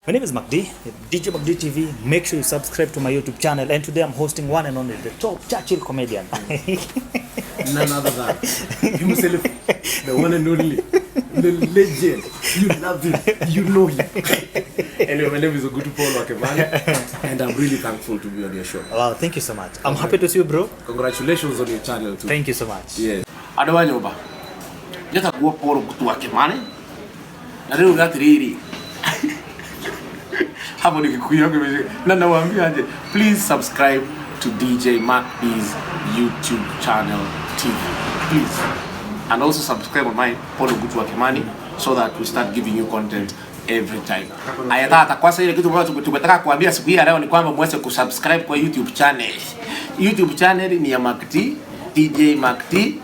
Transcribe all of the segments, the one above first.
My name is Magdi, DJ Magdi TV. Make sure you subscribe to my YouTube channel. And today I'm hosting one and only the top Churchill comedian. None other than himself, the one and only, the legend. You love him, you know him. Anyway, my name is Paul Wakimani, and I'm really thankful to be on your show. Wow, thank you so much. I'm happy to see you, bro. Congratulations on your channel too. Thank you so much. Yes. Adawanyoba. Jata kuwa Paul Wakimani. Na leo ngatiriri. Hapo nikikuya na nawaambia aje, please subscribe to DJ Magdi's YouTube channel TV, please, and also subscribe on my Paul Wakimani so that we start giving you content every time. Ayataka kwa sasa ile kitu ambacho tumetaka kuambia siku hii leo ni kwamba mweze kusubscribe kwa YouTube channel. YouTube channel ni ya Magdi, DJ Magdi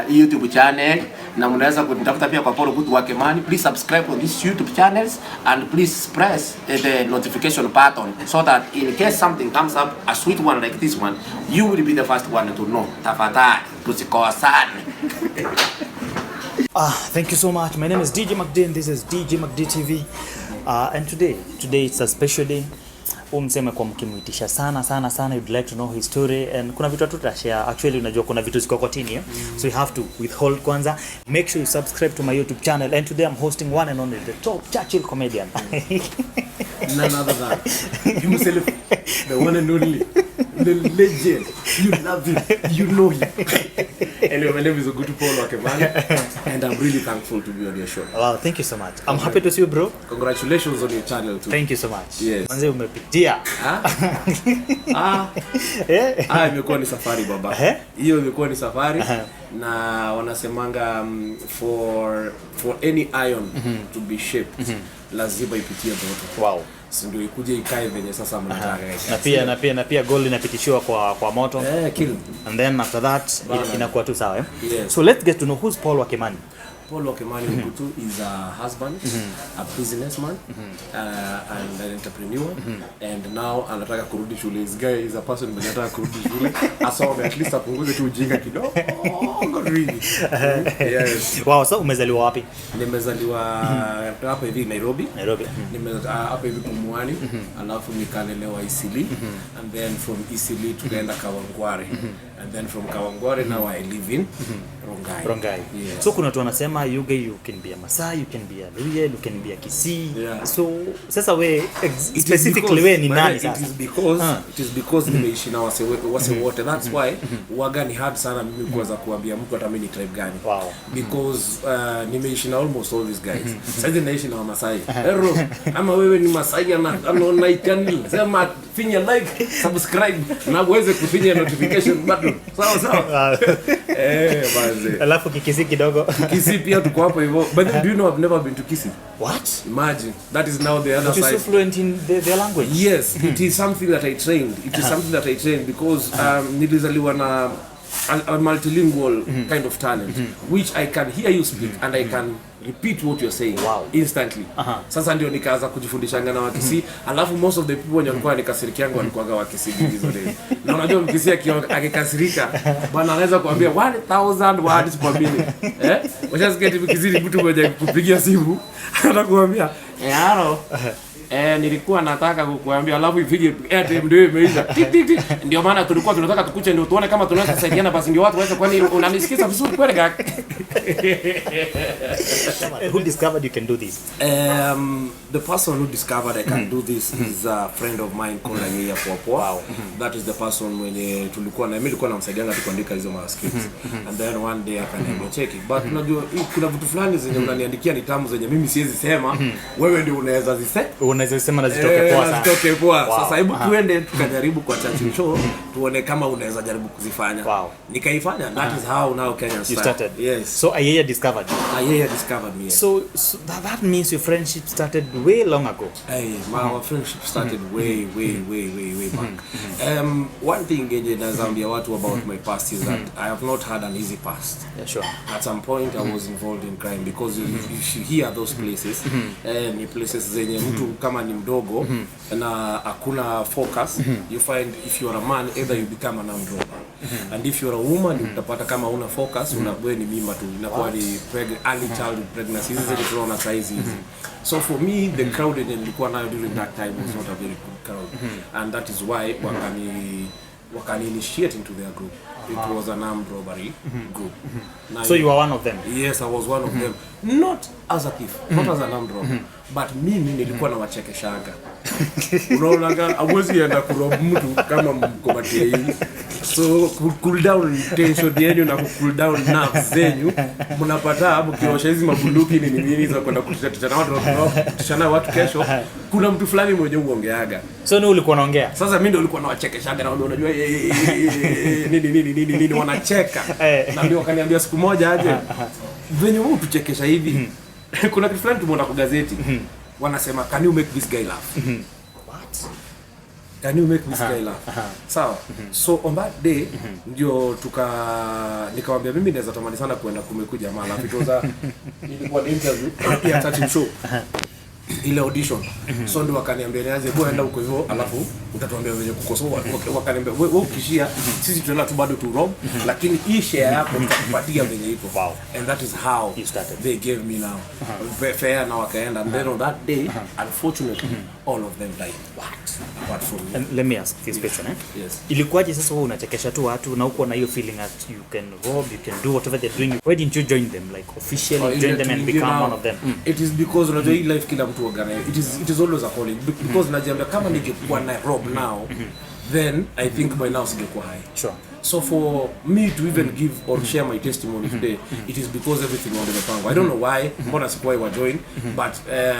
YouTube channel, na mnaweza kunitafuta pia kwa Paul Wakimani. Please subscribe on these YouTube channels and please press the notification button so that in case something comes up, a sweet one like this one, you will be the first one to know. Tafadhali tusikosane. Thank you so much. My name is DJ Magdi and this is DJ Magdi TV. And today it's a special day. Umseme kwa mkimuitisha sana, you'd like to know his story, and kuna vitu tutashare. Actually unajua kuna vitu ziko kotini, so you have to withhold kwanza. Make sure you subscribe to my YouTube channel, and today I'm hosting one and only the top Churchill comedian. None other than himself, the one and only, the legend. You love him, you know him. Anyway, my name is Paul Wakimani, and I'm really thankful to be on your show. Wow, thank you so much. I'm happy to see you, bro. Congratulations on your channel too. Thank you so much. Yes. Manze umepitia. Imekuwa ni safari baba. Hiyo imekuwa ni safari, na wanasemanga for any iron to be shaped, lazima ipitie moto. Wow. Ndio ikuje ikae venye sasa mnataka. Na pia gold inapitishiwa kwa moto. Kill. And then after that inakuwa tu sawa. Yes. So let's get to know who's Paul Wakimani. Paul Wakimani is a husband, a businessman, and an entrepreneur, and now anataka kurudi shule. This guy is a person mwenye anataka kurudi shule. Asome at least apunguze tu ujinga kidogo. Really. Yes. Wow, so umezaliwa wapi? Nimezaliwa hapa hivi Nairobi. Nimezaliwa hapa hivi Pumwani, alafu nikalelewa Isili, and then from Isili tukaenda Kawangware, and then from Kawangware now I live in Rongai. Yes. So kuna watu wanasema you can be a Masai, you can be a Luhya, you can be a Kisii. Yeah. So sasa we specifically we ni nani sasa? It is because nimeishi na wase wote. That's why waga ni hard sana mimi kuweza kuambia mtu hata mimi ni tribe gani. Wow. Because nimeishi na almost all these guys. Sasa naishi na Wamasai. Ero, ama wewe ni Masai anaona itani. Sema finya like, subscribe na uweze kufinya notification button. Sawa. Baze. Alafu Kikisi kidogo. Kikisi pia tuko hapo hivyo. But do you know I've never been to Kisi? What? Imagine. That is now the other side. You're so fluent in their language. Yes, it is something that I trained. Because nilizaliwa na a multilingual kind of talent, which I can hear you speak and I can repeat what you're saying instantly. Sasa ndio nikaanza kujifundishanga na Wakisi, alafu most of the people wenye walikuwa nikasirikianga walikuwa Wakisi hizo days. Na unajua Mkisi akikasirika bwana anaweza kuambia 1000 words per minute. Unasikia Mkisi mtu mmoja kupigia simu anakuambia halo, nilikuwa nataka kukuambia, alafu ifike airtime ndio imeisha. Ndio maana tulikuwa tunataka tukuche ndio tuone kama tunaweza kusaidiana, basi ndio watu waweze, kwani unanisikiza vizuri kweli gaka? Who discovered you can do this? The person who discovered I can do this is a friend of mine called AYEIYA'S Death. Wow. That is the person mwenye tulikuwa na mimi nilikuwa namsaidianga tu kuandika hizo scripts. And then one day akaniambia check it. But unajua kuna vitu fulani zenye unaniandikia ni tamu zenye mimi siwezi sema, wewe ndio unaweza zisema. Unaweza sema na zitoke poa sana. Zitoke poa. Sasa hebu tuende tukajaribu kwa Churchill show tuone kama unaweza jaribu kuzifanya. Nikaifanya. That is how now Kenya started. Yes. So AYEIYA discovered you. AYEIYA discovered me. So that means your friendship started way long ago. Our friendship started way back. One thing Zambia watu about my past is that I have not had an easy past. Yeah, sure. At some point I was involved in crime because you hear those places, ni places zenye mtu kama ni mdogo na hakuna focus. You find if you are a man either you become an armed robber, and if you are a woman utapata kama una focus wewe ni mimba tu inakuwa ni early childhood pregnancy hizi zetu tunaona size hizi. So for me the crowd that nilikuwa nayo during that time was not a very good crowd, and that is why wakani initiate into their group. It was an armed robbery group. So you were one of them? Yes, I was one of them. Not as a thief, not as an armed robber, but mimi nilikuwa na wachekeshaga. Unaona awezi enda kurob mtu kama mkomatie hii. So cool down tension yenu na cool down nerves zenyu, mnapata hapo kiosha hizi mabunduki nini za kwenda kutishana watu kesho. Kuna mtu fulani mmoja uongeaga. So ni ulikuwa unaongea? Sasa mimi ndio nilikuwa na wachekeshaga na unajua nini wanacheka. Na ndio wakaniambia siku moja aje venye wewe tuchekesha hivi. Kuna kitu fulani tumeona kwa gazeti. Wanasema can you make this guy laugh? What? Can you make this guy laugh? Sawa. So on that day ndio nikamwambia mimi naweza tamani sana kwenda kumekuja mala because ilikuwa ni interview ya touching show. Ile audition. So ndio wakaniambia nianze enda huko hivyo alafu utatuambia venye kukosoa. Wakaniambia wewe ukishia sisi tunaenda tu bado tu rob lakini hii share yako tutakupatia venye iko. Wow. And that is how they gave me now. Fair na wakaenda, and then on that day unfortunately all of them died. What? Apart from me. And let me ask this question Yes. Ilikuwaje sasa wewe unachekesha tu watu na uko na hiyo feeling that you can rob, you can do whatever they're doing? Why didn't you join them, like officially join them and become one of them? It is because unajua hii life kila mtu organize. It is always a calling because najiambia kama ningekuwa na rob now then I think by now singekuwa high. Sure. So for me to even give or share my testimony today, it is because everything on the pango. I don't know why, mbona sikuwa wa join, but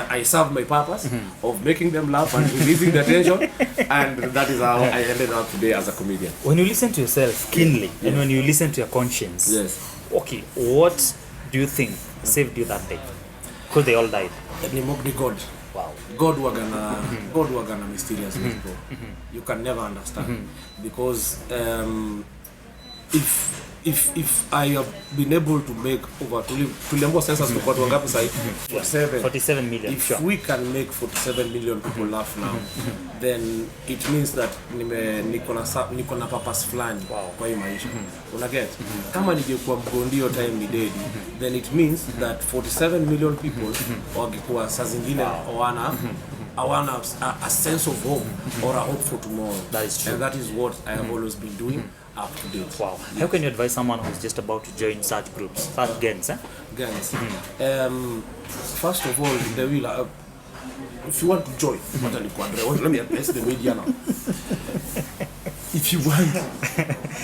I serve my purpose of making them laugh and releasing the tension, and that is how I ended up today as a comedian. When you listen to yourself keenly and when you listen to your conscience, Yes. Okay, what do you think saved you that day? Because they all died. Ni God. Wow. God wagana mysterious people. You can never understand because if I have been able to make over tuliambiwa census kwa watu wangapi sasa? 47 million. If we can make 47 million people laugh now, then it means that niko na purpose fulani kwa hii maisha. Una get? Kama ningekuwa mgondio time ni dead, then it means that 47 million people wangekuwa saa zingine hawana a sense of hope or a hope for tomorrow. That is true. And that is what I have always been doing up to date. Wow. How can you advise someone who's just about to join such groups, such gangs? Gangs. First of all, they will if you want to join, let me address the media now. If you want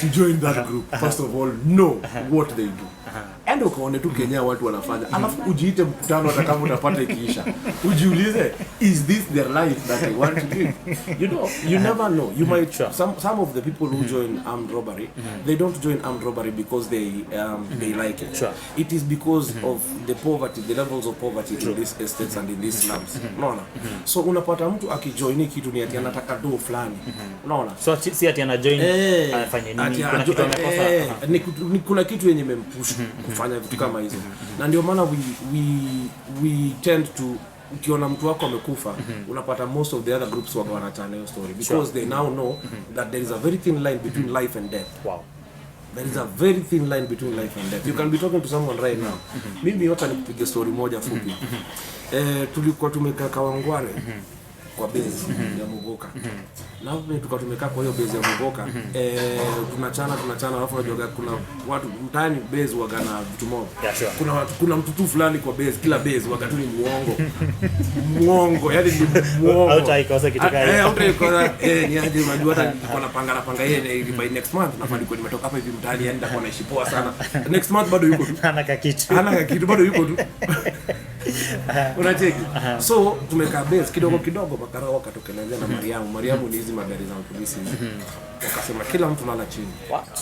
to join that group, first of all, know what they do. And ukaone tu Kenya watu wanafanya. Alafu ujiite mkutano hata kama utapata ikiisha. Ujiulize, is this their life that I want to live? You know, you never know. You might some of the people who join armed robbery, they don't join armed robbery because they like it. Sure. It is because of the poverty, the levels of poverty in these estates and in these slums. Unaona? So unapata mtu akijoin kitu ni ati anataka do fulani. Unaona? So si ati ana join afanye nini? Kuna kitu amekosa. Kuna kitu yenye mempush kufanya vitu kama hizo. Na ndio maana we tend to ukiona mtu wako amekufa unapata most of the other groups wako wanachana hiyo story because they now know that there is a very thin line between life and death. Wow. There is a very thin line between life and death. You can be talking to someone right now. Mimi hata nikupiga story moja fupi. Tulikuwa tumekaa Kawangware kwa base ya Mugoka. Na hapo tulikuwa tumekaa kwa hiyo base ya Mugoka. Tunachana alafu unajua kuna watu mtaani base wagana vitu moja. Yeah, sure. Kuna mtu tu fulani kwa base, kila base wakati ni muongo. Yaani ni muongo. Hautaikosa kitu kama hiyo. Hautaikosa ni aje unajua hata kuna panga yeye by next month nafadi kwa nimetoka hapa hivi mtaani yani nitakuwa naishi poa sana. Next month bado yuko tu. Hana kitu bado yuko tu. Unacheki. So tumekaa base kidogo makarao wakatokelezea na Mariamu ni hizi magari za polisi. Wakasema kila mtu lala chini. What?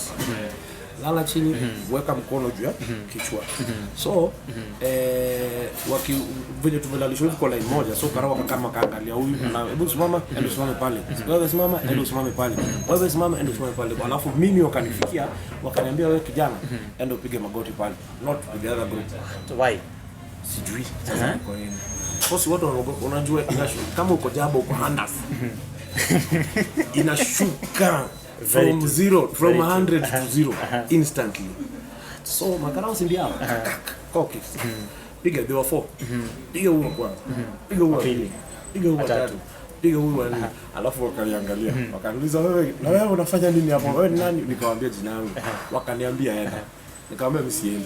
Lala chini, weka mkono juu ya kichwa. So venye tumelalishwa hivi kwa line moja, so karao kama kaangalia huyu na hebu simama, endo simame pale. Wewe simama, endo simame pale. Wewe simama, endo simame pale. Alafu mimi wakanifikia, wakaniambia wewe kijana, endo upige magoti pale. Not with the other group. Why? Sijui sasa kwa nini. Sasa watu unajua kama uko jabo uko handas. Inashuka from 100 to 0 instantly. So makarao si ndio cookies piga they were 4 piga huo kwanza piga huo pili piga huo tatu piga huo nne alafu wakaniangalia wakaniuliza wewe unafanya nini hapo wewe ni nani nikamwambia jina langu wakaniambia enda nikamwambia mimi siendi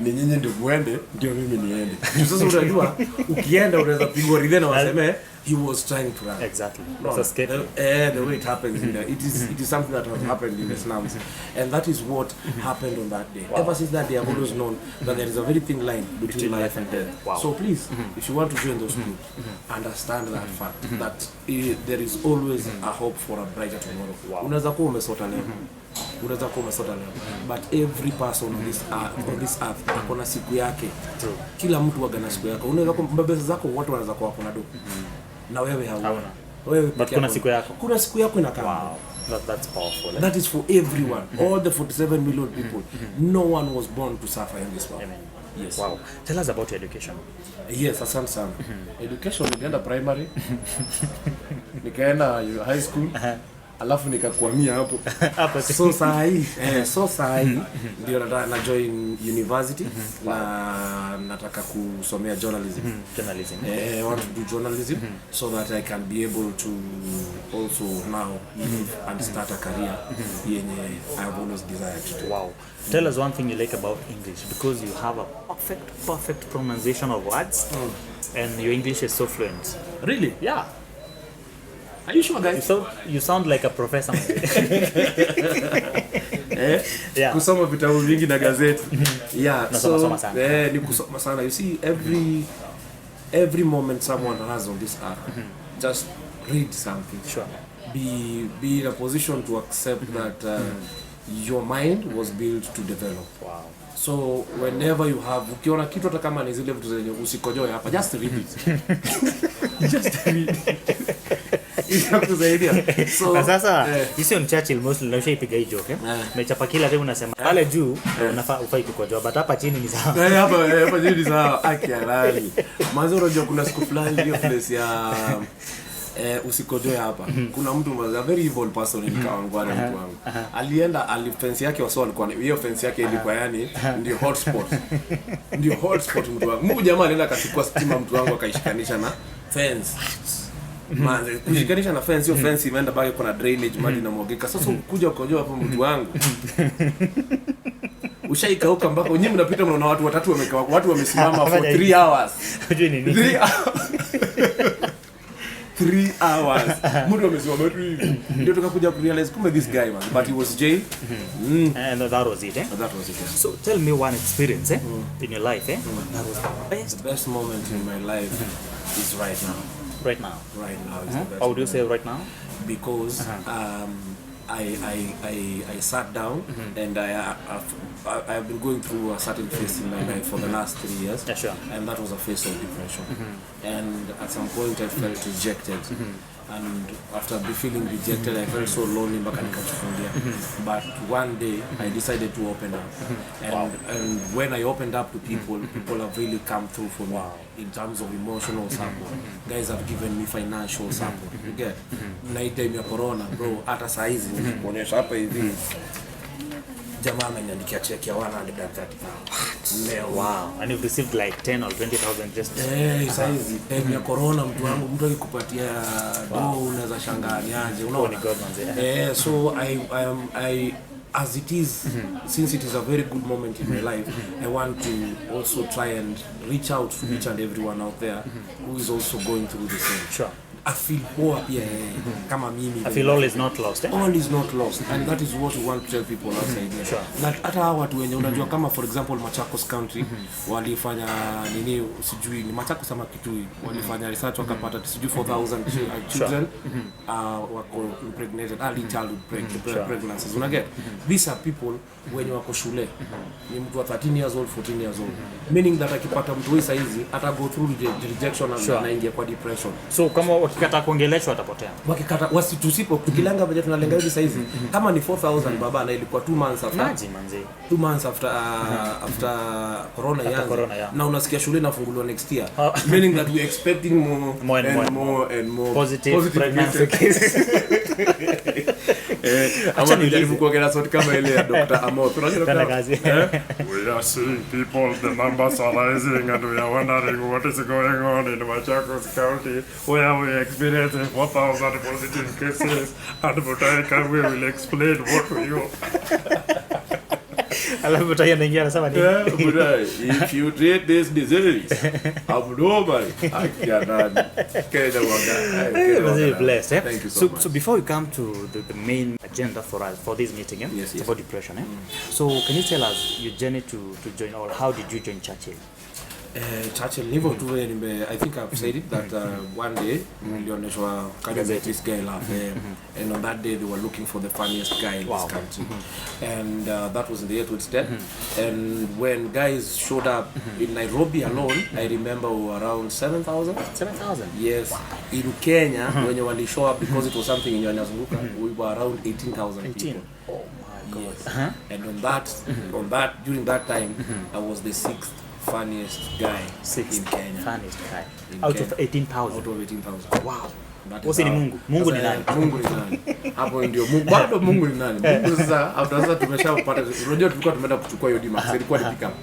ni nyinyi ndio muende ndio mimi niende sasa unajua ukienda unaweza pigwa ridhena waseme he was trying to run. Exactly. No, so scary. The way it happens in there, it is something that has happened in the slums, and that is what happened on that day. Ever since that day, I've always known that there is a very thin line between life and death. Wow. So please, if you want to join those groups, understand that fact that there is always a hope for a brighter tomorrow. Unaweza kuwa umesota leo. Unaweza kuwa umesota leo. But every person on this earth akona siku yake. True. Kila mtu ana siku yake. Unaweza kuwa mbebeza zako watu wanaweza kuwa kuna do. Na wewe hauna. Wewe kuna siku yako. Kuna siku yako inakaa. Wow. That's powerful. That is for everyone. All the 47 million people. No one was born to suffer in this world. Amen. Yes. Wow. Tell us about your education. Yes, asante sana. Education nilienda primary. Nikaenda high school. Alafu nikakwamia hapo. So saa hii ndio na join university na nataka kusomea journalism. I want to do journalism so that I can be able to also now live and start a career yenye I have always desired to do. Wow. Tell us one thing you like about English, because you have a perfect pronunciation of words and your English is so fluent. Really? Yeah. Are you sure, guys? You sound like a professor. Yeah. Kusoma vitabu vingi na gazeti. Yeah. Nasoma sana. Ni kusoma sana. You see, every moment someone has on this earth, just read something. Sure. Be in a position to accept that your mind was built to develop. Wow. So whenever you have, ukiona kitu hata kama ni zile vitu zenye usikojoe hapa, just read it. Just read it. So sasa hiyo ni Churchill mostly na ushaipiga hii joke umechapa kila time unasema pale juu unafaa ufai kukojoa but hapa chini ni sawa hapa chini ni sawa akialali mwanzo unajua kuna siku fulani hiyo place ya usikojoe hapa kuna mtu a very evil person nikaangwana mtu wangu alienda fence yake wasio alikuwa hiyo fence yake ilikuwa yani ndio hotspot mtu wangu mmoja jamaa alienda akachukua stima mtu wangu akaishikanisha na fence manze kushikanisha na fence, hiyo fence imeenda baki kuna drainage maji na mwagika. Sasa ukuja ukojoa hapo mtu wangu ushaikauka mpaka nyinyi mnapita mnaona watu watatu wamekaa watu wamesimama for 3 hours. Unajua nini? 3 hours. Mtu amesimama tu hivi. Ndio tukakuja ku realize kumbe this guy man, but he was Jay. And that was it, That was it. So tell me one experience in your life that was the best moment in my life is right now. Right now is the best. How would you say right now? Because I sat down and I've been going through a certain phase in my life for the last 3 years. Yeah, sure. And that was a phase of depression. And at some point I felt rejected. And after feeling rejected, I felt so lonely mpaka nikajifungia. But one day I decided to open up. And when I opened up to people have really come through for me in terms of emotional support. Guys have given me financial support. You get? Na time ya corona, bro, hata saa hizi nikuonyesha hapa hivi. Jamaa ameniandikia check ya 130,000. Wow. And you've received like 10 or 20,000 just saa hizi time ya corona mtu akikupatia do unaweza shangaa niaje unaona. So I as it is since it is a very good moment in my life, I want to also try and reach out to each and everyone out there who is also going through the same. Sure. I feel poor pia kama mimi. I feel all is not lost. All is not lost, and that is what we want to tell people outside there. Sure. Na hata hawa watu wenye unajua kama for example Machakos County walifanya nini sijui ni Machakos ama Kitui walifanya research wakapata sijui 4,000 children wako impregnated, early childhood pregnancies. Unaget? These are people wenye wako shule. Ni mtu wa 13 years old, 14 years old. Meaning that akipata mtu huyu saizi ata go through the rejection and anaingia kwa depression. So kama wakikata kuongeleshwa watapotea. Wakikata tusipo tukilanga vile tunalenga hivi sasa hivi kama ni 4000 baba na ilikuwa 2 months after. Maji manzi. 2 months after corona yanza. Na unasikia shule inafunguliwa next year. Meaning that we expecting more and more positive pregnancy cases. Acha nijaribu kuongelea sauti kama ile ya Dr. Amo. Tunajua kazi. We are seeing people, the numbers are rising and we are wondering what is going on in Machakos County where we are experiencing 4,000 positive cases and Butayka we will explain what to you. Alafu Butayka anaingia anasema nini? If you treat this disease abnormally, I cannot. Very blessed. Thank you so much. So before we come to the main agenda for us for this meeting, Yes. about depression. So can you tell us your journey to join, or how did you join Churchill? Churchill nivo tu I think I've said it that one day nilioneshwa this guy laugh and on that day they were looking for the funniest guy in this country and that was in the year 2010 and when guys showed up in Nairobi alone I remember we were around 7,000. Yes. In Kenya when you wali show up because it was something in Nyanyazunguka we were around 18,000 people. Oh my God. Yes. And on that during that time I was the 6th funniest guy in Kenya. Funniest guy. Out of 18,000. Out of 18,000. Wow. Wasi ni Mungu. Mungu ni nani? Mungu ni nani? Hapo ndio Mungu. Bado Mungu ni nani? Mungu sasa after sasa tumeshapata. Unajua tulikuwa tumeenda kuchukua hiyo dima. Ilikuwa ni pick up.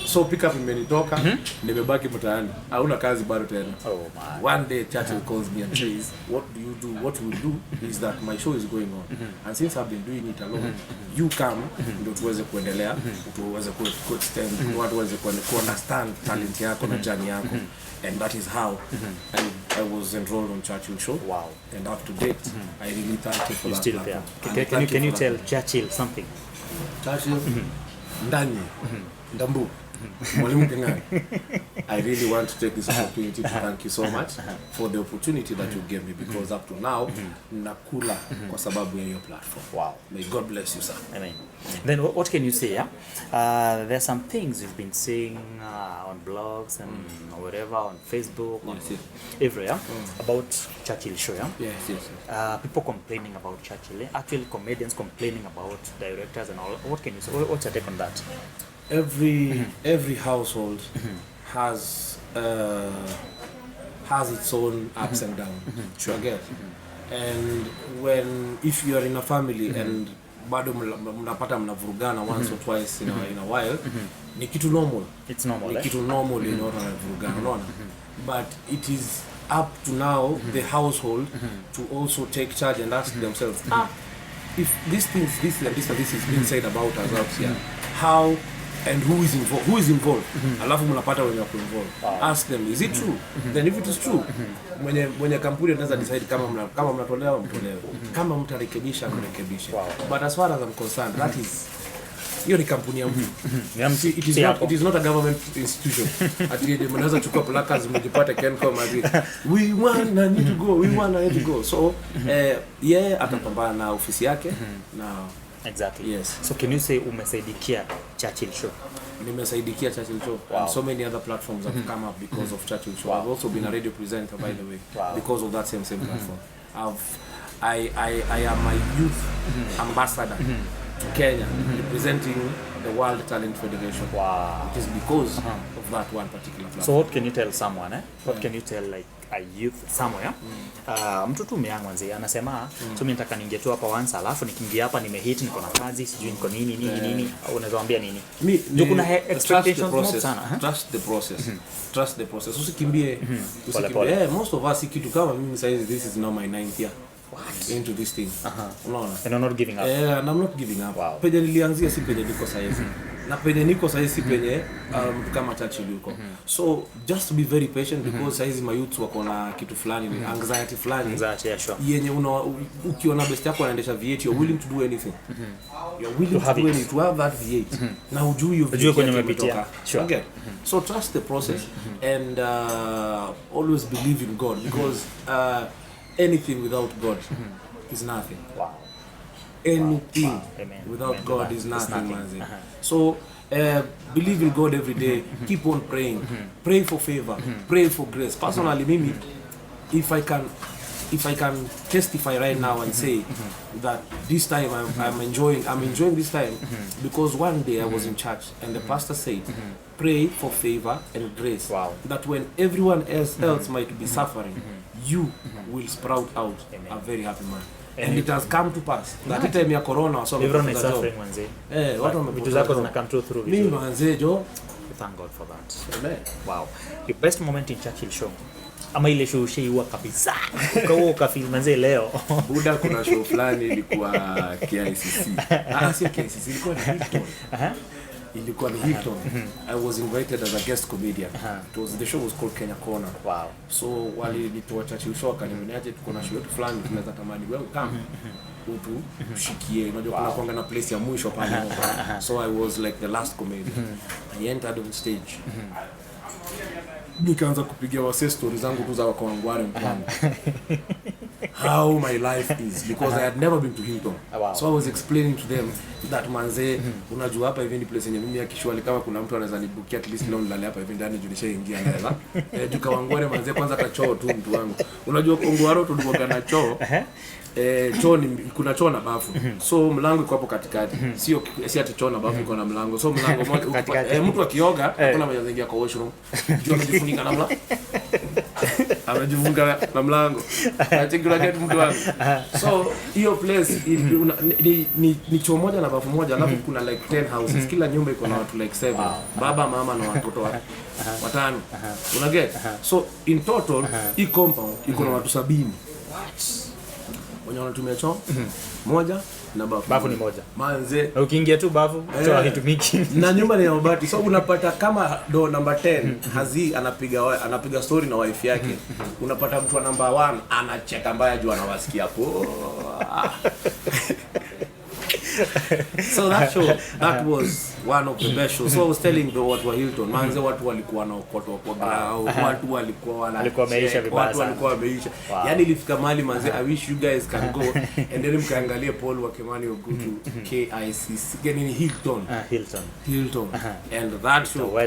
So pick up imenitoka, nimebaki mtaani. Hauna kazi bado tena. Oh my. One day Churchill calls me and says, "What do you do? What we do is that my show is going on. And since I've been doing it alone, you come ndio tuweze kuendelea, tuweze ku extend, watu waweze ku understand talent yako na journey yako." And that is how I was enrolled on Churchill show. Wow. And up to date, I really thank you for that Still there. Can you tell Churchill something? Churchill, ndani, ndambu, mwalimu Kengani. I really want to take this opportunity to thank you so much for the opportunity that you gave me because up to now, nakula kwa sababu ya your platform. Wow. May God bless you, sir. Amen. Then what can you say? Yeah, there's some things you've been saying on blogs and whatever, on Facebook, on everywhere about Churchill show. Yeah? Yes. People complaining about Churchill. Actually, comedians complaining about directors and all. What can you say? What's your take on that? Every household has its own ups and downs. Sure. Again. And if you are in a family and bado mnapata mnavurugana once or twice in a while, ni kitu normal. It's normal. Ni kitu normal in order mnavurugana, unaona? But it is up to now the household to also take charge and ask themselves, if this is being said about us out here, how and who is involved? Alafu mnapata wenye wako involved. Ask them, is it true? Then if it is true, mwenye kampuni anaweza decide kama mnatolewa mtolewe. Kama mtarekebisha mrekebishe. But as far as I'm concerned, that is hiyo ni kampuni ya mtu. It is not a government institution. Ati mnaweza chukua placards mjipate Kencom ati we want to go. So atapambana na ofisi yake na exactly. Yes. So can you say umesaidikia Churchill show? Nimesaidikia Churchill show. And so many other platforms have come up because of Churchill show. I've also been a radio presenter by the way because of that same platform. I am a youth ambassador to Kenya representing the World Talent Federation. Wow. It is because of that one particular platform. So what can you tell someone? What can you tell like a youth somewhere? Mtu tu myangu mwanzi anasema so mimi nataka ningie tu hapa once alafu nikiingia hapa nimehit niko na kazi sijui niko nini unaweza waambia nini? Ndio kuna expectations mob sana. Trust the process. Usikimbie. Most of us kitu kama mimi saizi this is now my 9th year. Into this thing. Unaona? And I'm not giving up. And I'm not giving up. Wow. Penye nilianzia si penye niko saizi. Na penye niko saizi si penye kama Churchill yuko. So just be very patient because saizi my youth wako na kitu fulani ni anxiety fulani. Anxiety, yeah, sure. Yenye ukiona best yako anaendesha V8 you're willing to do anything. You're willing to do anything to have that V8. Na hujui you kwenye umepitia. Sure. Okay. So trust the process and always believe in God because anything without God is nothing. Wow. Anything Amen. without Amen. God is It's nothing. So believe in God every day. Keep on praying. Pray for favor. Pray for grace. Personally, Mimi, if I can if I can testify right now and say that this time I'm enjoying this time because one day I was in church and the pastor said, pray for favor and grace. Wow. That when everyone else might be suffering, you will sprout out a very happy man. And it has come to pass. That time ya corona so everyone is suffering manze. Watu Vitu zako zina come through. Mimi manze jo. Thank God for that. Amen. Wow. Your best moment in Churchill show. Ama ile show sheiwa kabisa. Ukawa ukafeel manze leo. Buda kuna show fulani ilikuwa KICC. Sio KICC, ilikuwa ni Hilton. Ilikuwa ni Hilton. I was invited as a guest comedian. The show was called Kenya Corner. Wow. So walitoa Churchill show kanimeniaje tuko na show yetu fulani tunaweza tamani wewe kama utu tushikie unajua kuna kwanga na place ya mwisho pale. So I was like the last comedian. I entered on stage. Nikaanza kupigia wase stories zangu tu za kwa Wangware mpana. How my life is because I had never been to Hilton. Wow. So I was explaining to them that manze unajua hapa hivi ni place yenye mimi akishwali kama kuna mtu anaweza nibukia at least leo nilale hapa hivi ndani julisha ingia naweza. Juka Wangware manze kwanza kachoo tu mtu wangu. Unajua Kongwaro tulikuwa na choo. Choo ni kuna choo na bafu. So mlango iko hapo katikati. Si ati choo na bafu iko na mlango. So mlango moja mtu akioga kuna mwenye anaingia kwa washroom. Ndio anajifunika na mlango. Amejifunga na mlango. Achikula kitu mtu wangu. So hiyo place ni choo moja na bafu moja alafu kuna like 10 houses. Kila nyumba iko na watu like 7. Baba, mama na watoto watano. Una get? So in total hii compound iko na watu 70. Wenye wanatumia choo moja na bafu. Bafu ni moja. Manze. Ukiingia tu bafu, choo haitumiki. Na nyumba ni ya mabati. So unapata kama do number 10 hazi anapiga story na wife yake. Unapata mtu wa number 1 anacheka mbaya juu anawasikia hapo. So that was one of the best shows. So I was telling the watu wa Hilton, manze watu walikuwa na okotwa kwa ground, watu walikuwa wameisha vibaya. Watu walikuwa wameisha. Yani ilifika mahali manze I wish you guys can go and then mkaangalia Paul Wakimani go to KICC getting Hilton. Hilton. And that show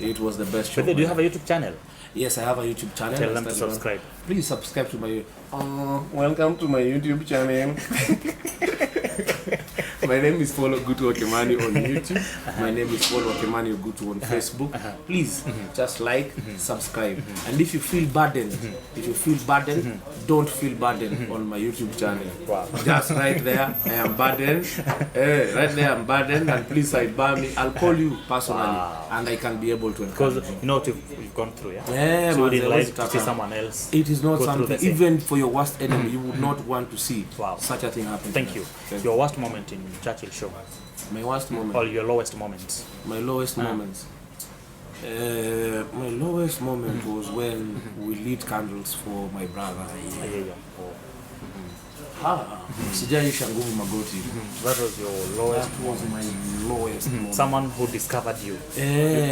it was the best show. But do you have a YouTube channel? Yes, I have a YouTube channel. Tell them to subscribe. Please subscribe to my welcome to my YouTube channel. My name is Paul Wakimani on YouTube. My name is Paul Wakimani on Facebook. Please just like, subscribe. And if you feel burdened, don't feel burdened on my YouTube channel. Wow. Just right there, I am burdened. Right there, I'm burdened. And please sidebar me. I'll call you personally, and I can be able to encourage because you. you know what you've gone through, yeah. Yeah, so you like to see someone else. It is not something. Even for your worst enemy, you would not want to see such a thing happen. Thank you. Your worst moment in Churchill show. My worst moment. Or your lowest moments. My lowest moments. My lowest moment was when we lit candles for my brother. Sijaisha nguvu magoti. That was your lowest. That was my lowest moment. Someone who discovered you.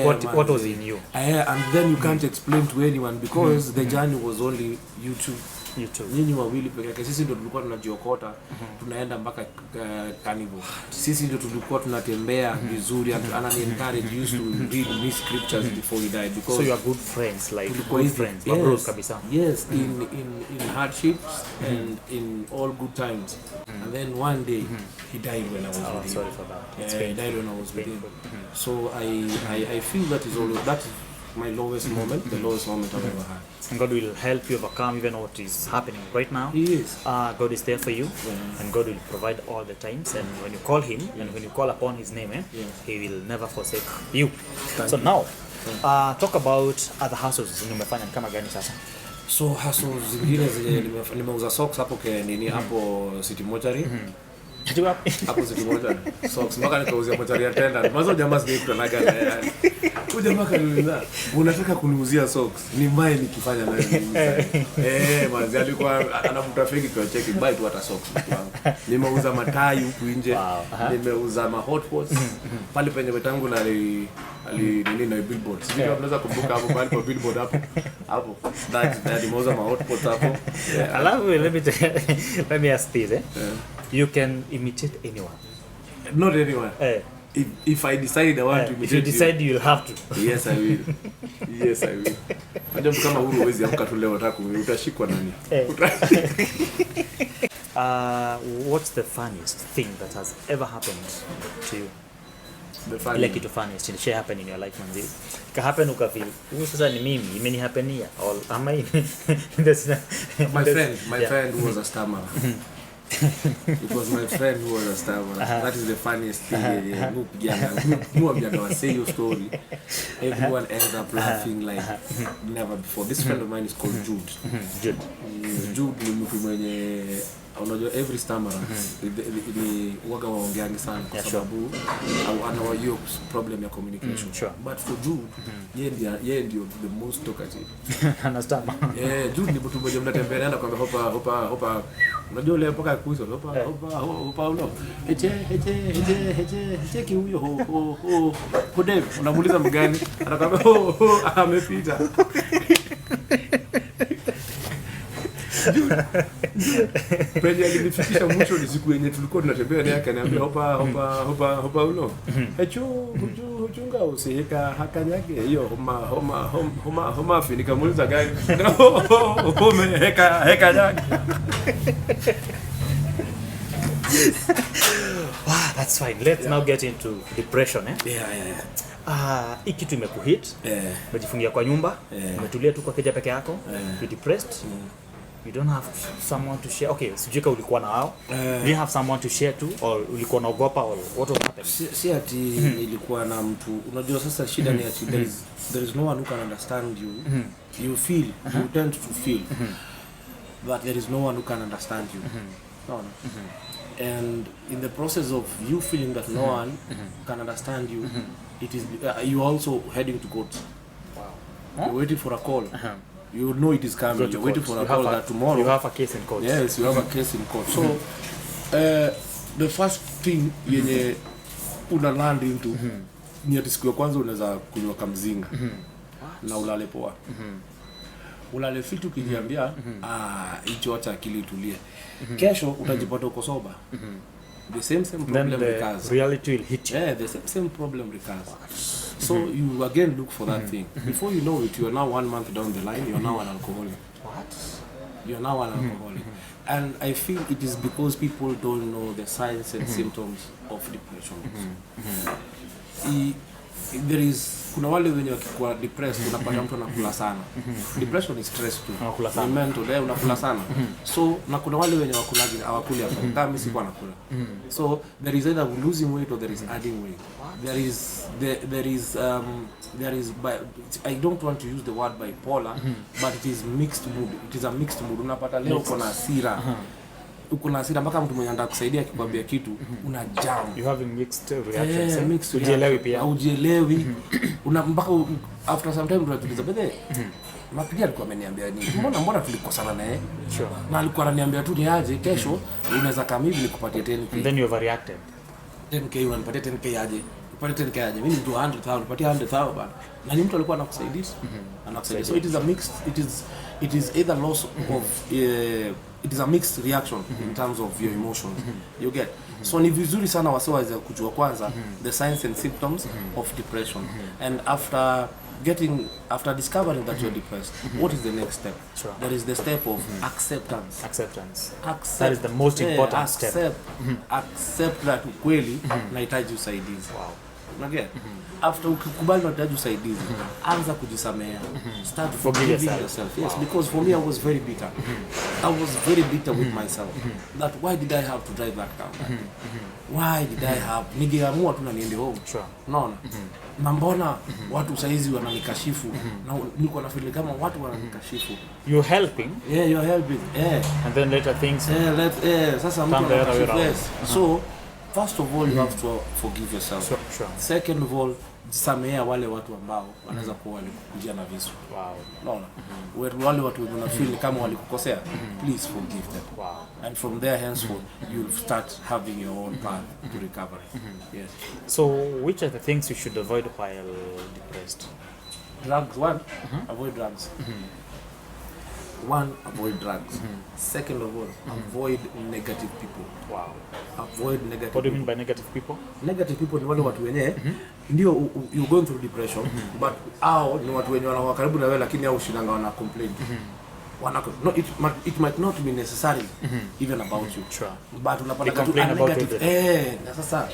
What was in you? And then you can't explain to anyone because the journey was only YouTube. Nyinyi wawili peke yake. Sisi ndio tulikuwa tunajiokota, tunaenda mpaka carnival. Sisi ndio tulikuwa tunatembea vizuri and encourage used to read these scriptures before he died because so you are good friends, like good friends. Yes, kabisa. Yes, in hardships and in all good times. And then one day he died when I was with him. Sorry for that. He died when I was with him. So I feel that is my lowest moment, the lowest moment I've ever had. And God will help you overcome even what is happening right now. He is. God is there for you, and God will provide all the times. And when you call Him, and when you call upon His name, He will never forsake you. So now, talk about other hustles umefanya kama gani sasa? So hustles zingine nimeuza socks hapo hapo City Mortuary. Hapo City Mortuary. Socks mpaka nikauzia mortuary attendant. Mwanzo jamaa singekutanaga yani. Jamaa kaniuliza, unataka kuniuzia socks? Ni mimi nikifanya nayo nini? Manzi alikuwa anavuta fake kwa cheki buy tu hata socks wangu. Nimeuza matai huku nje. Nimeuza ma hot pots. Pale penye wetangu na nini na billboard. Sisi tunaweza kumbuka hapo pale kwa billboard hapo. Hapo. That nimeuza ma hot pots hapo. Alafu let me ask this, You can imitate anyone. Not anyone. if I decide I want to If you imitate decide you'll have to. yes I will. Yes I will. Unajua kama huru huwezi amka tu leo utashikwa nani? What's the funniest thing that has ever happened to you? The funny. Like it funniest in share happen in your life manzi. Ka happen ukafeel. Huyu sasa ni mimi, imenihapenia or am I that's My friend who was a stammerer. It was my friend who was a stammerer. That is the funniest thing. I say your story. Everyone ends up laughing like never before. This friend of mine is called Jude. Jude ni mtu mwenye unajua every stammerer ni waga waongeani sana kwa sababu ana hiyo problem ya communication. But for Jude yeye ndio the most talkative. Understand? Jude ni mtu mmoja mnatembea na kwamba hopa unajua ile mpaka kuizo hopa ulo heche kiuyo ho Dave unamuuliza mgani anakwambia amepita. Penye alinifikisha mwisho ni siku yenye tulikuwa tunatembea naye akaniambia hopa ulo huchunga usiheka hakanyage hiyo homa afi nikamuuliza gani heka nyage. Yes. Wow, that's fine. Let's now get into depression. Hii kitu imekuhit. Umejifungia kwa nyumba, umetulia tu kwa keja peke yako, you're depressed. You don't have someone to share. Okay, sijui kama ulikuwa na wao. Do you have someone to share to or ulikuwa unaogopa or what was happening? Si ati nilikuwa na mtu. Unajua sasa shida ni ati there is no one who can understand you. You feel, you tend to feel. But there is no one who can understand you. No. And in the process of you feeling that no one can understand you, it is you also heading to court. Wow. You're waiting for a call. You know it is coming. You're waiting for a call that tomorrow. You have a case in court. Yes, you have a case in court. So the first thing yenye una land into ni ati siku ya kwanza unaweza kunywa kamzinga na ulale poa. Ulale fitu kijiambia hicho acha akili itulie. Kesho utajipata uko soba. The same problem recurs. Reality will hit you. Yeah, the same problem recurs. So you again look for that thing. Before you know it, you are now 1 month down the line, you are now an alcoholic. What? You are now an alcoholic. And I feel it is because people don't know the signs and symptoms of depression. There is kuna wale wenye wakikuwa depressed unapata mtu anakula sana. Depression is stress too. Ni mental, unakula sana. So na kuna wale wenye hawakuli hapa. Kama mimi sikuwa nakula. So there is either losing weight or there is adding weight. There is I don't want to use the word bipolar, but it is mixed mood. It is a mixed mood. Unapata leo kuna hasira. Uko na hasira mpaka mtu mwenye anataka kusaidia akikwambia kitu una jam. You having mixed reactions. Mixed ujielewi pia. Ujielewi. Una mpaka after some time unatuliza bede. Mapigia alikuwa ameniambia nini? Mbona tulikosana naye? Sure. Na alikuwa ananiambia tu ni aje kesho unaweza kama hivi nikupatie 10k. And then you overreacted. 10k unanipatia 10k aje? Upatie 10k aje? Mimi ndio 100,000 upatie 100,000 bana. Na ni mtu alikuwa anakusaidia. Anakusaidia. So it is a mixed it is either loss of it is a mixed reaction in terms of your emotions. You get. So ni vizuri sana wasiweza kujua kwanza the signs and symptoms of depression. And after discovering that you're depressed, what is the next step? Sure. There is the step of acceptance. That is the most important step. Accept that kweli nahitaji usaidizi. Wow. Okay. After ukikubali unahitaji usaidizi, anza kujisamea. Start forgiving yourself. Yes, because for me I was very bitter. I was very bitter with myself. That why did I have to drive that car? Why did I have? Ningeamua tu na niende home. Sure. Unaona? Na mbona watu saizi wananikashifu? Na niko na feel kama watu wananikashifu. You're helping. Yeah, you're helping. And then later things. Sasa mtu anakashifu. So first of all, you have to forgive yourself. Sure. Second of all, samea wale watu ambao wanaweza kuwa walikujia na visu. Wow. No. Wale watu wana feel kama walikukosea, please forgive them. Wow. And from there henceforth, you'll start having your own path to recovery. Yes. So, which are the things you should avoid while depressed? Drugs, one. Avoid drugs. One, avoid drugs. Second of all, avoid negative people. Wow. Avoid negative. What do you mean by negative people? Negative people ni wale watu wenye ndio you going through depression, but hao ni watu wenye wanakuwa karibu na wewe lakini hao ushinanga wana complain. No, it might not be necessary even about you. Sure. But unapata tu negative. Na sasa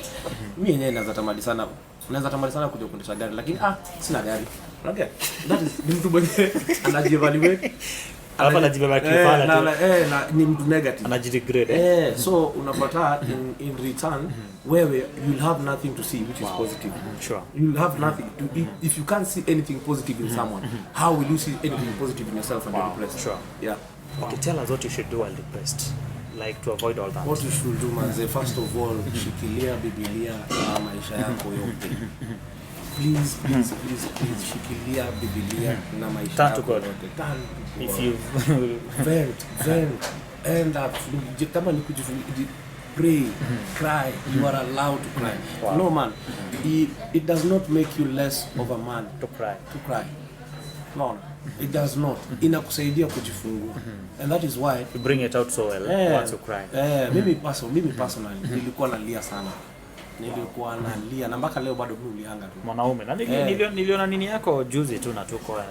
mimi yenyewe naweza tamani sana kuja kuendesha gari lakini sina gari. Okay. That is ni mtu mwenye anajivaluate. Alafu anajibeba kifala tu. Na ni mtu negative. Anajidegrade. So unapata in return wewe you'll have nothing to see which is positive. Sure. You'll have nothing to if you can't see anything positive in someone, how will you see anything positive in yourself and you're depressed? Sure. Yeah. Okay, tell us what you should do while depressed. Like to avoid all that. What you should do, manze, first of all, shikilia Biblia na maisha yako yote. Please, shikilia Biblia na maisha yako yote. If you vent, end up, kama ni kujifungia, pray, cry, you are allowed to cry. Wow. No man, it does not make you less of a man to cry. No, it does not. Inakusaidia kujifungua. And that is why you bring it out so well once you cry. Mimi personally nilikuwa nalia sana. Nilikuwa nalia na mpaka leo bado mimi ulianga tu. Mwanaume. Na niliona nini yako juzi tu na tuko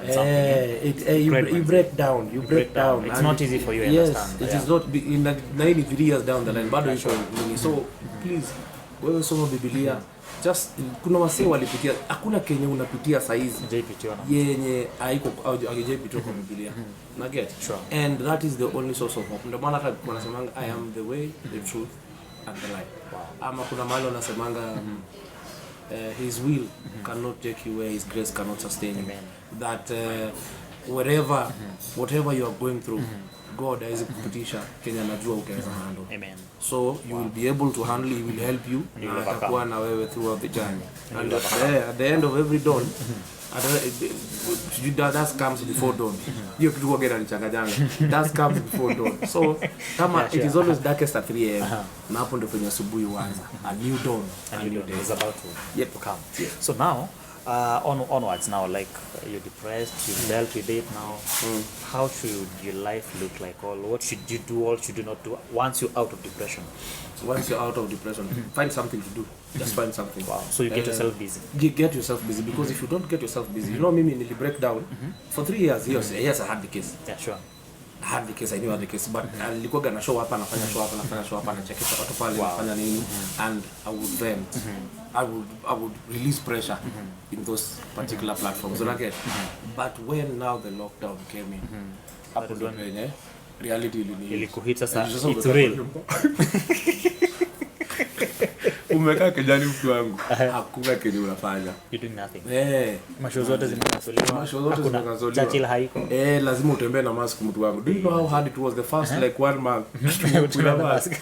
you break down. It's not easy for you to understand. It is not in 93 years down the line bado iko nini. So please wewe soma Biblia. Just kuna wasee walipitia, hakuna kenye unapitia saizi yenye haiko haijapitia kwa Biblia. Na get sure. And that is the only source of hope. Ndio maana hata wanasemanga I am the way, the truth and the life. Ama kuna mahali wanasemanga his will cannot take you where his grace cannot sustain you. That whatever you are going through, God haizi kupitisha Kenya anajua utaweza handle. Amen. So you will be able to handle, he will help you na atakuwa na wewe throughout the journey. And at the end of every dawn, that comes before dawn. Hiyo kitu kwa nichanganyanga. That comes before dawn. So kama it is always darkest at 3 am, na hapo ndio kwenye asubuhi huanza. A new dawn, a new day is about to come. Yeah. So now onwards now, like you're depressed, you've dealt with it now. How should your life look like? Or what should you do or should you not do once you're out of depression? So once you're out of depression, find something to do. Just find something. Wow. So you get yourself busy. Get yourself busy, because if you don't get yourself busy, you know, mimi nili break down for 3 years. Yes, I had the case. Yeah, sure. I had the case, I knew I had the case, but nilikuwa gonna show up, nafanya show up, nachekesha watu pale, nafanya nini, and I would vent. I would release pressure in those particular platforms. But when now the lockdown came in, hapo ndio reality ilikuhit sasa, it's real. Umekaa kijani mtu wangu, hakuna kenye unafanya. You doing nothing. Mashow zote zimekasoliwa. Churchill haiko. Lazima utembee na mask mtu wangu. Do you know how hard it was the first like 1 month to mask?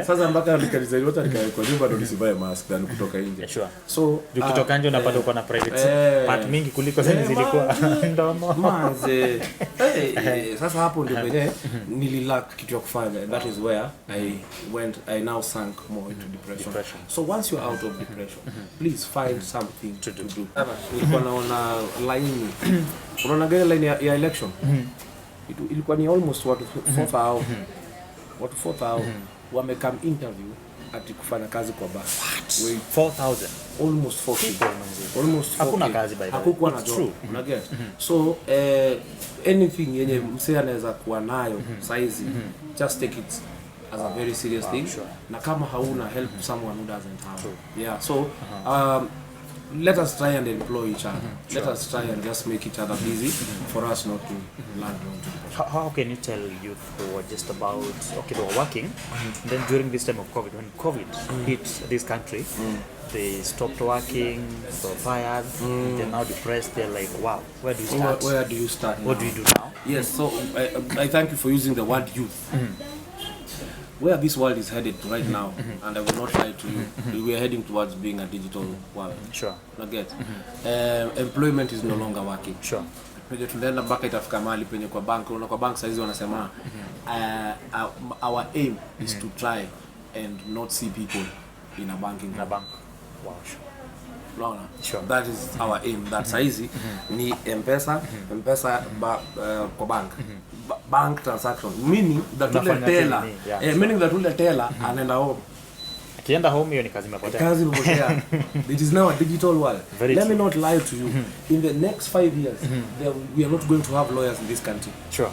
Sasa mpaka nikalizaliwa hata nikaekwa nyumba ndo nisivae mask na kutoka nje. Sure. So ukitoka nje unapata uko na private part mingi kuliko zile zilikuwa ndomo. Manze. Sasa hapo ndio penye nililack kitu ya kufanya, and that is where I now sank more into depression. So once you're out of depression, please find something to do. Nilikuwa naona line. Unaona gani line ya election? Ilikuwa ni almost what 4,000 wamekam interview ati kufanya kazi kwa bus. 4,000 almost 40 almost 40. Hakuna kazi by the way. Hakukuwa na job. Una get? So anything yenye msee anaweza kuwa nayo saizi, just take it as a very serious thing. Sure. Na kama hauna help someone who doesn't have. Yeah. So let us try and employ each other. Let us try and just make each other busy for us not to land into depression. How can you tell youth who are just about, they were working, and then during this time of COVID, when COVID hit this country, they stopped working, they were fired, they're now depressed, they're like, wow, where do you start? Where do you start? What do you do now? Yes, so I thank you for using the word youth. Where this world is headed to right now, and I will not lie to you, we are heading towards being a digital world. Sure. Not get. Employment is no longer working. Sure. Penye tunaenda mpaka itafika mahali penye kwa bank, unaona kwa bank saizi wanasema our aim is to try and not see people in a banking. In a bank. Wow. Sure. Unaona? Sure. That is our aim. That saizi ni M-Pesa kwa bank. Bank transaction, meaning that ule teller, meaning that ule teller anaenda home. Akienda home hiyo ni kazi imepotea. Kazi imepotea. It is now a digital world. Very Let true. me not lie to you. In the next 5 years, we are not going to have lawyers in this country. Sure.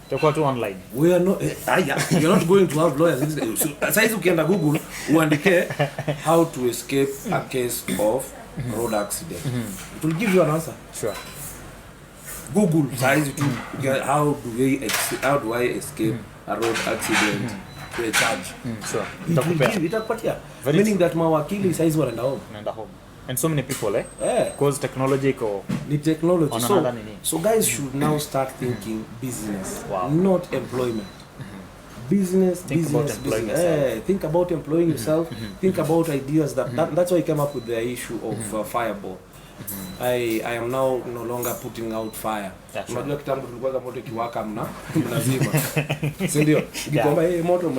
Tutakuwa tu online. We are not we are not going to have lawyers. Saizi ukienda Google uandike how to escape a case of road accident. It will give you an answer. Sure. Google saizi tu how do I escape a road accident to a charge. Sure. Itakupatia. Meaning that mawakili saizi wanaenda home. Naenda home. And so many people Yeah. because technology ko The technology. On So, another nini. so guys should now start thinking business, Wow. not employment. Business, Think business, about employing business. yourself. Think about employing yourself. Think about ideas. That's why I came up with the issue of fireball. I am now no longer putting out fire. Yeah, sure. Unajua kitambo tulikuwa moto kiwaka mnazima. Si ndio? Nikikwamba moto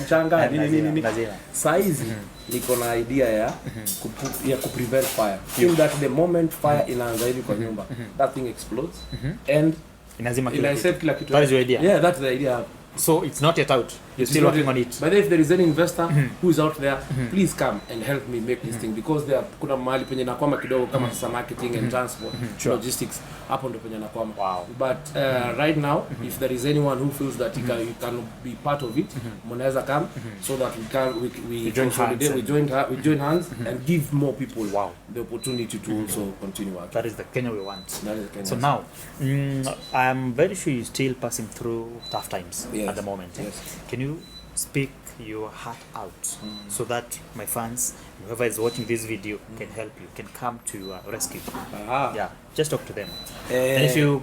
mchanga nini. Lazima. Saizi niko na idea ya ku prevent fire. In that the moment fire inaanza hivi kwa nyumba, that thing explodes and Inazima kila kitu. That is your idea. Yeah, that's the idea. So it's not yet out. You're still working on it. But if there is any investor who is out there, please come and help me make this thing, because there kuna mahali penye nakwama kidogo kama sasa marketing and transport, logistics, hapo ndo penye nakwama. Wow. But right now, if there is anyone who feels that he can be part of it, mnaweza come so that we join hands and give more people the opportunity to also continue working. That is the Kenya we want. That is the Kenya. So now, I'm very sure you're still passing through tough times at the moment. Yes. Can you speak your heart out so that my fans, whoever is watching this video, can help you, can come to rescue? Yeah, just talk to them. And if you're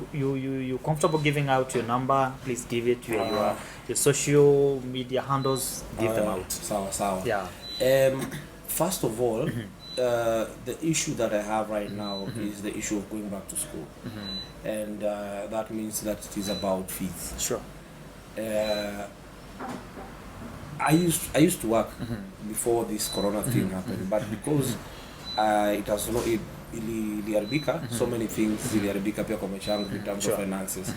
comfortable giving out your number, please give it. Your social media handles, give them out. Sawa. Yeah. First of all, the issue that I have right now is the issue of going back to school, and that means that it is about fees. Sure. I used to work before this corona thing happened, but because it has no iliharibika, so many things iliharibika pia kwa maisha yangu in terms of finances.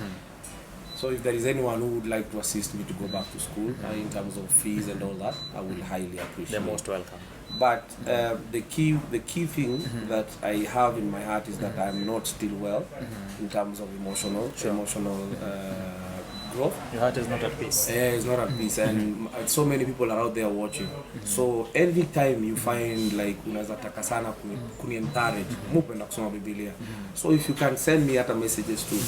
So if there is anyone who would like to assist me to go back to school in terms of fees and all that, I will highly appreciate. They're most welcome. But the key thing that I have in my heart is that I'm not still well in terms of emotional growth. Your heart is not at peace. It's not at peace, and so many people are out there watching. So every time you find like unaweza taka sana kuni encourage, mupenda kusoma Biblia. So if you can send me other messages too,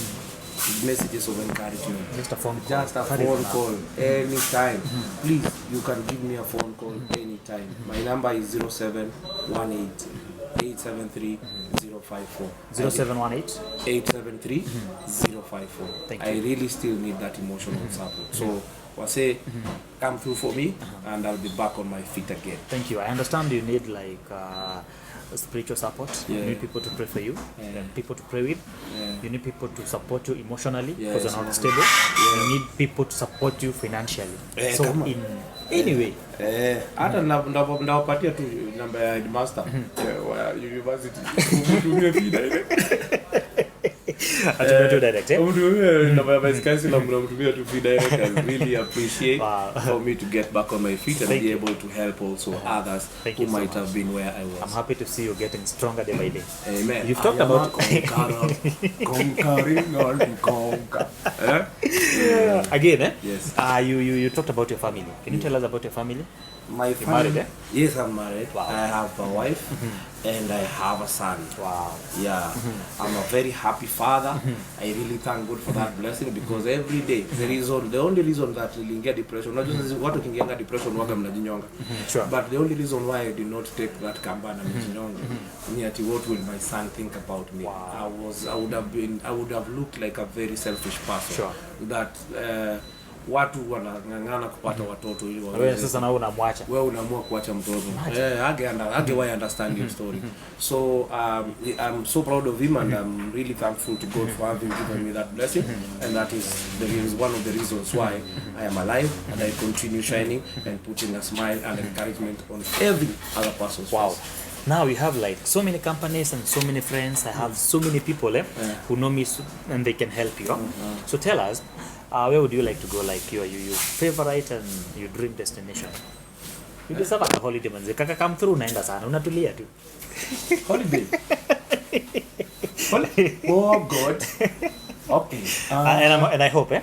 messages of encouragement. Just a phone call. Just a phone call anytime. Please, you can give me a phone call anytime. My number is 0718 873 054. 0718 873 054. Thank you. I really still need that emotional support. So, Wase, come through for me, and I'll be back on my feet again. Thank you. I understand you need like spiritual support. Yeah. You need people to pray for you, and people to pray with. You need people to support you emotionally because you're not stable. You need people to support you financially. So in any way. Hata ndawapatia tu namba ya headmaster wa university. Mtumie fee direct. Atumie tu direct, eh? Mtumie namba ya vice chancellor, mtumie tu fee direct. I really appreciate for me to get back on my feet and be able to help also others who might have been where I was. I'm happy to see you getting stronger day by day. Amen. You've talked about conquering all to conquer. Again, eh? Yes. You talked about your family. Can you tell us about your family? My You're married, eh? Yes, I'm married. Wow. I have a wife and I have a son. Wow. Yeah, I'm a very happy father. I really thank God for that blessing, because every day the only reason that really get depression, not just what can get depression, Sure. but the only reason why I did not take that campaign and what will my son think about me? Wow. I would have looked like a very selfish person. Sure. That watu wanang'ang'ana kupata watoto ili Wewe sasa na unamwacha. Wewe unaamua kuacha mtoto. Age why understand your story. So I'm so proud of him, and I'm really thankful to God for having given me that blessing, and that is one of the reasons why I am alive and I continue shining and putting a smile and encouragement on every other person's face. now you have like so many companies and so many friends. I have so many people who know me and they can help you. So tell us, where would you like to go? Like your favorite and your dream destination? You deserve a holiday manze. Kaka come through naenda sana. Unatulia tu. Holiday. Oh God. Okay. And I hope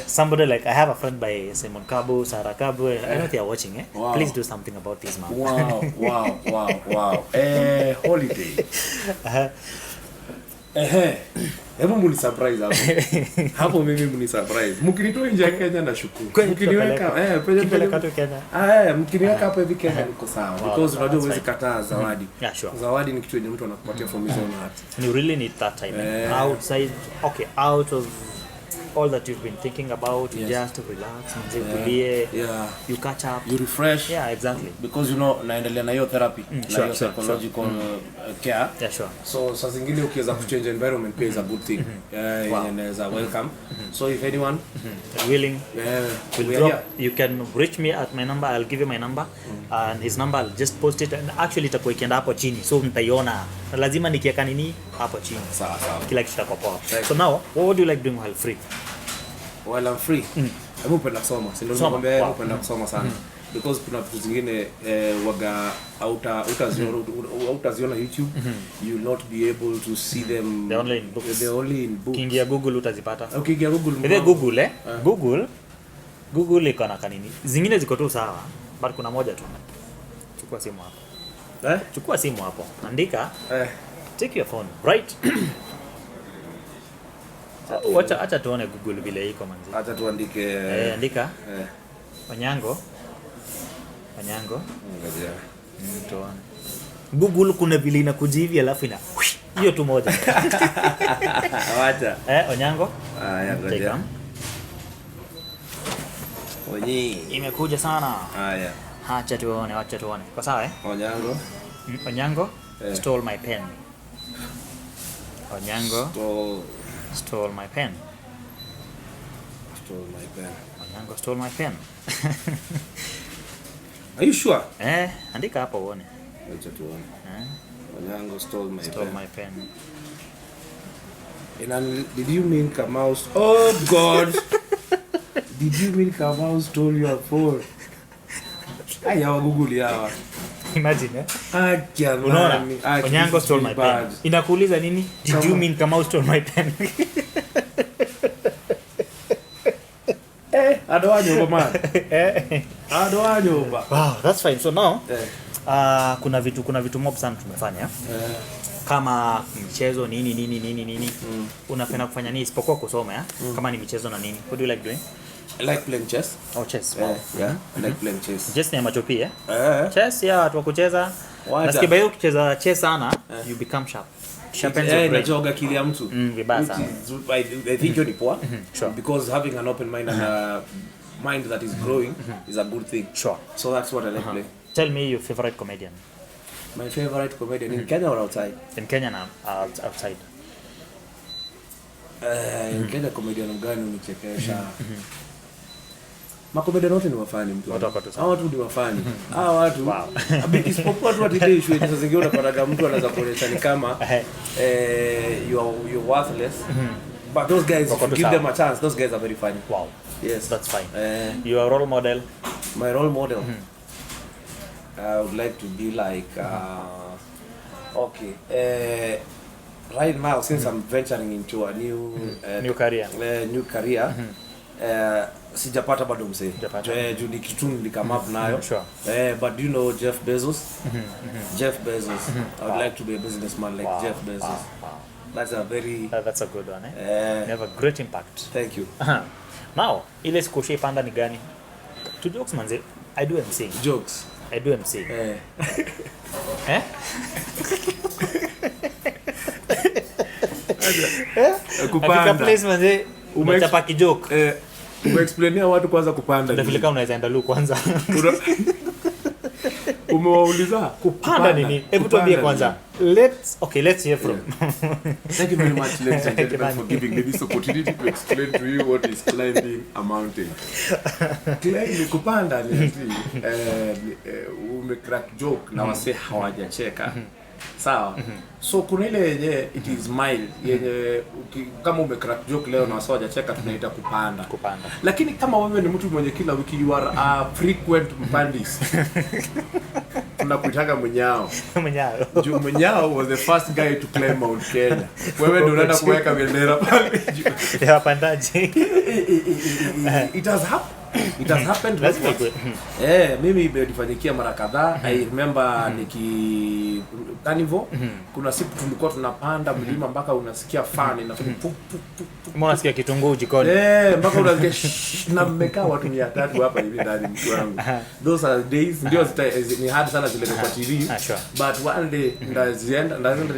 somebody like I have a friend by Simon Kabu, Sarah Kabu. I know they are watching. Wow. Please do something about this, man. Wow. Holiday. Hebu muni surprise hapo. Hapo mimi muni surprise. Mkinitoa nje ya Kenya na shukuru. Mkiniweka Peleka tu Kenya. Mkiniweka hapo hivi Kenya niko sawa. Because unajua huwezi kataa zawadi. Yeah, sure. Zawadi ni kitu yenye mtu anakupatia from his own heart. And you really need that time. Outside, okay, out of all that you've been thinking about, you just relax, you catch up, you refresh. Yeah, exactly. Because naendelea na hiyo therapy, na hiyo psychological care. Yeah, sure. So saa zingine ukiweza kuchange environment pia is a good thing. And is a welcome. So if anyone willing, you can reach me at my number. I'll give you my number and his number. I'll just post it and actually itakuwa ikienda hapo chini, so mtaiona. Lazima nikiweka nini hapo chini. Sawa. Kila kitu kitakuwa poa. So now, what would you like doing while free? While I'm free, I'm upenda kusoma. Si ndio nakwambia upenda kusoma sana. Because kuna vitu zingine waga utaziona YouTube, you will not be able to see them. They're only in books. They're only in books. Kingia Google utazipata. Ukiingia Google. Google iko na kanini. Zingine ziko tu sawa, but kuna moja tu. Chukua simu hapo. Chukua simu hapo. Andika. Take your phone, right? Acha tuone Google vile iko manzi. Acha tuandike andika. Onyango. Ngoja. Tuone. Google kuna vile inakuja hivi alafu ina hiyo tu moja. Acha. Onyango. Ngoja. Onyi. Imekuja sana. Haya. Acha tuone. Kwa sawa Onyango stole my pen. Onyango stole my pen. Onyango stole my pen. Are you sure? Andika hapo uone. Acha tuone. Onyango stole my pen. And did you mean Kamau? Oh God. Did you mean Kamau stole your phone? Aya Google yawa. Imagine unaona Onyango stole my pen. Inakuuliza nini? Did you mean Kamau stole my pen? Wow, that's fine. So now kuna vitu mob sana tumefanya. Kama michezo nini unapenda kufanya nini isipokuwa kusoma kama ni michezo na nini? What do you like doing? I like playing chess. Oh, chess. Wow. I like playing chess. Chess ni macho pia. Chess watu wa kucheza. Nasikia bayo ukicheza chess sana, you become sharp. Sharpens your brain. Inajoga akili ya mtu. Vibaya sana. I think you're poor. Sure. Because having an open mind and a mind that is growing is a good thing. Sure. So that's what I like playing. Tell me your favorite comedian. My favorite comedian in Kenya or outside? In Kenya and outside. In Kenya comedian mgani unichekesha? Makomedian wote ni wafani mtu. Hao watu ni wafani. Hao watu. Isipokuwa tu atitishwe hizo zingine unapata mtu anaweza kuonyesha ni kama you're worthless. But those guys, if you give them a chance, those guys are very funny. Wow. Yes. That's fine. Your role model? My role model? I would like to be like right now, since I'm venturing into a new career, sijapata bado msee. Juu ni kitu nilikam up nayo. But do you know Jeff Bezos? Jeff Bezos. I would like to be a businessman like Jeff Bezos. That's a good one. You have a great impact. Thank you. Now, ile siku panda ni gani? To jokes manze, I do MC. Jokes. I do MC. Kupanda. Afika place manze, umechapa kijoke. Umeexplainia watu kwanza kupanda. Ndio vile kama unaweza enda lu kwanza. Umewauliza kupanda nini? Hebu tuambie kwanza. Let's hear from. Thank you very much, ladies and gentlemen, for giving me this opportunity to explain to you what is climbing a mountain. Climbing kupanda ni umecrack joke na wase hawajacheka. Sawa. So kuna ile yenye it is mild yenye kama umecrack joke leo na wase hawajacheka tunaita kupanda. Lakini kama wewe ni mtu mwenye kila wiki you are a frequent mpandis. Tunakuitaga Munyao. Juu Munyao was the first guy to climb Mount Kenya. Wewe ndio unaenda kuweka bendera pale juu. Ya wapandaji. It has happened. Mimi imenifanyikia mara kadhaa. I remember Carnival. Kuna siku tulikuwa tunapanda mlima mpaka unasikia fan inafanya unasikia kitunguu jikoni. Mpaka unasikia na mmekaa watu 300 hapa hivi ndani mtu wangu. Those are days ndio ni hard sana zile kwa TV. But one day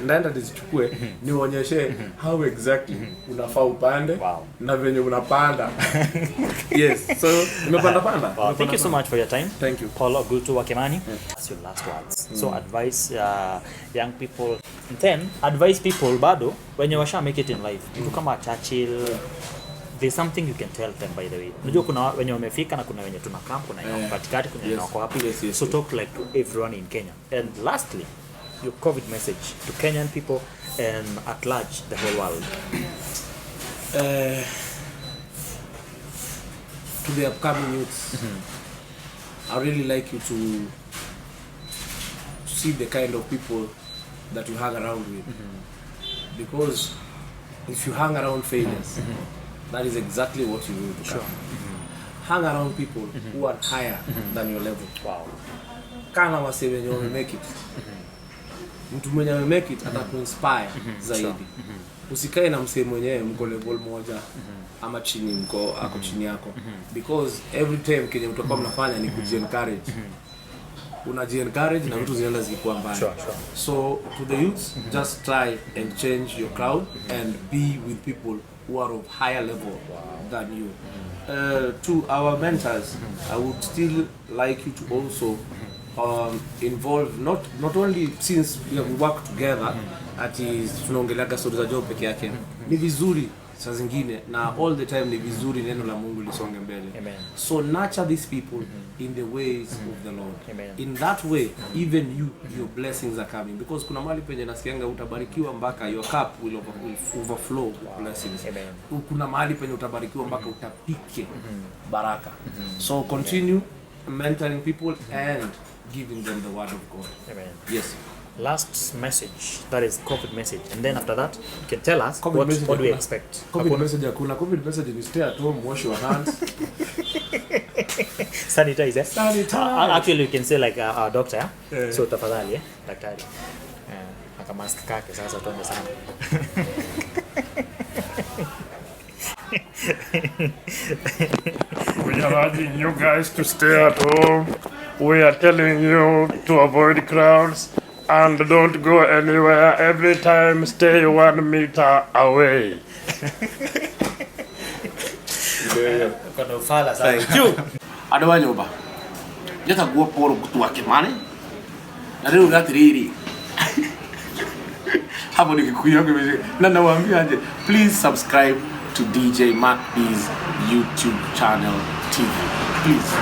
ndaenda nizichukue nionyeshe how exactly unafaa upande na venye unapanda. Yes. So nimepanda. Thank you so much for your time. Thank you. Paul Wakimani. That's your last words. So advise young people, and then advise people bado when you washa make it in life. Mtu kama Churchill, there's something you can tell them, by the way. Unajua kuna wenye wamefika na kuna wenye tunakaa, kuna wenye katikati, kuna wenye wako hapo. So talk like to everyone in Kenya. And lastly, your COVID message to Kenyan people and at large the whole world. To the upcoming youths, I really like you to see the kind of people that you hang around with, because if you hang around failures, that is exactly what you will become. Hang around people who are higher than your level. Kana wase wenye wame-make it. Mtu mwenye wame-make it atakuinspire zaidi. Usikae na msee mwenyewe mko level moja ama chini mko ako chini yako, because every time kenye mtakuwa mnafanya ni kuji-encourage. Unaji-encourage na vitu zinaenda zikuwa mbaya. So to the youths, just try and change your crowd and be with people who are of higher level than you. To our mentors, I would still like you to also involve not only since we work together ati tunaongeleaga stories za job peke yake. Ni vizuri saa zingine na all the time ni vizuri neno la Mungu lisonge mbele. So nurture these people in the ways of the Lord. In that way, even your blessings are coming, because kuna mahali penye nasikianga utabarikiwa mpaka your cup will overflow blessings. Kuna mahali penye utabarikiwa mpaka utapike baraka. So continue mentoring people and giving them the word of God. Yes. Last message, that is COVID message, and then after that you can tell us what do we expect. COVID message hakuna. COVID message is stay at home, wash your hands, sanitize. Sanitize. Actually you can say like our doctor, so tafadhali daktari aka mask kake sasa tuende sana. We are urging you guys to stay at home. We are telling you to avoid crowds and don't go anywhere. Every time stay 1 meter away. Kuna ufala sana. Adawa nyoba. Jata guo Paul Wakimani. Na leo ngatiriri. Hapo nikikuyo na nawaambia aje, please subscribe to DJ Mark B's YouTube channel TV. Please.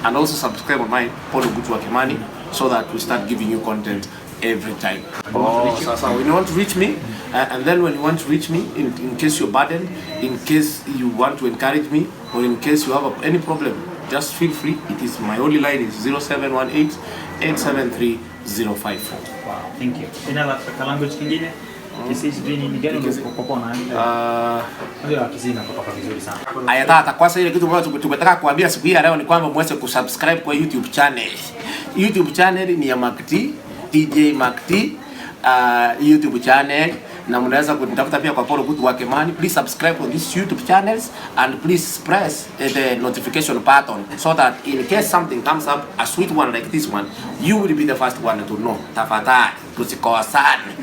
And also subscribe on my Paul Wakimani so that we start giving you content every time. So when you want to reach me, and then when you want to reach me, in case you're burdened, in case you want to encourage me, or in case you have any problem, just feel free. It is my only line is 0718 873 054. Wow, thank you. Ina la language kingine? Kisisi vini ni gani ukopona? Ndio kisina kutoka vizuri sana. Aya tata, kwa sasa ile kitu ambacho tungetaka kuambia siku hii leo ni kwamba muweze kusubscribe kwa YouTube channel. YouTube channel ni ya Makti, DJ Makti, YouTube channel, na mnaweza kunitafuta pia kwa Paul Wakimani. Please subscribe to these YouTube channels and please press the notification button so that in case something comes up, a sweet one like this one, you will be the first one to know. Tafadhali tusikosane.